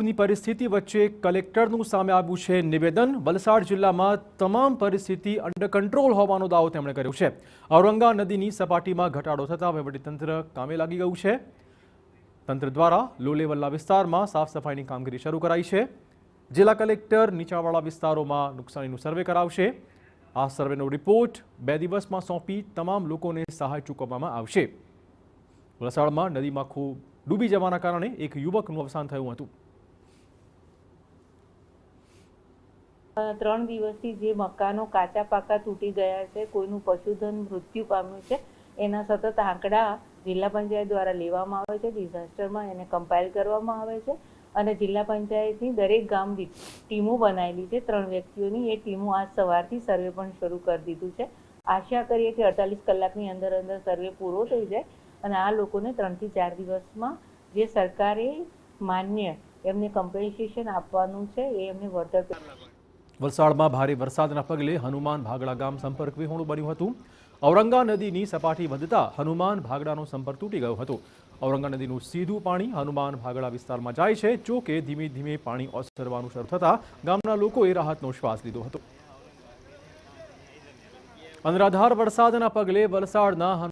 પૂરની પરિસ્થિતિ વચ્ચે કલેક્ટરનું સામે આવ્યું છે નિવેદન। વલસાડ જિલ્લામાં તમામ પરિસ્થિતિ અંડર કંટ્રોલ હોવાનો દાવો તેમણે કર્યો છે। ઔરંગા નદીની સપાટીમાં ઘટાડો થતાં વહીવટીતંત્ર કામે લાગી ગયું છે। તંત્ર દ્વારા લો લેવલના વિસ્તારમાં સાફ સફાઈની કામગીરી શરૂ કરાઈ છે। જિલ્લા કલેક્ટર નીચાણવાળા વિસ્તારોમાં નુકસાનીનું સર્વે કરાવશે। આ સર્વેનો રિપોર્ટ 2 દિવસમાં સોંપી તમામ લોકોને સહાય ચૂકવવામાં આવશે। વલસાડમાં નદીમાં ખૂબ ડૂબી જવાના કારણે એક યુવકનું અવસાન થયું હતું। 3 દિવસથી જે મકાનો કાચા પાકા તૂટી ગયા છે, કોઈનું પશુધન મૃત્યુ પામ્યું છે, એના સતત આંકડા જિલ્લા પંચાયત દ્વારા લેવામાં આવે છે। ડિઝાસ્ટરમાં એને કમ્પાઇલ કરવામાં આવે છે અને જિલ્લા પંચાયતની દરેક ગામ દીઠ ટીમો બનાવેલી છે, 3 વ્યક્તિઓની। એ ટીમો આજ સવારથી સર્વે પણ શરૂ કરી દીધું છે। આશા કરીએ કે 48 કલાકની અંદર સર્વે પૂરો થઈ જાય અને આ લોકોને 3 થી 4 દિવસમાં જે સરકારે માન્ય એમને કમ્પેન્સેશન આપવાનું છે એ એમને વળતર। વલસાડમાં ભારે વરસાદના પગલે હનુમાન ભાગડા ગામ સંપર્ક વિહોણું બન્યું હતું। ઔરંગા નદીની સપાટી વધતા હનુમાન ભાગડાનો સંપર્ક તૂટી ગયો હતો। ઔરંગા નદીનું સીધું પાણી હનુમાન ભાગડા વિસ્તારમાં જાય છે। જો કે ધીમે ધીમે પાણી ઓસરવાનું શરૂ થતાં ગામના લોકોએ રાહતનો શ્વાસ લીધો હતો। અનરાધાર વરસાદના પગલે વલસાડના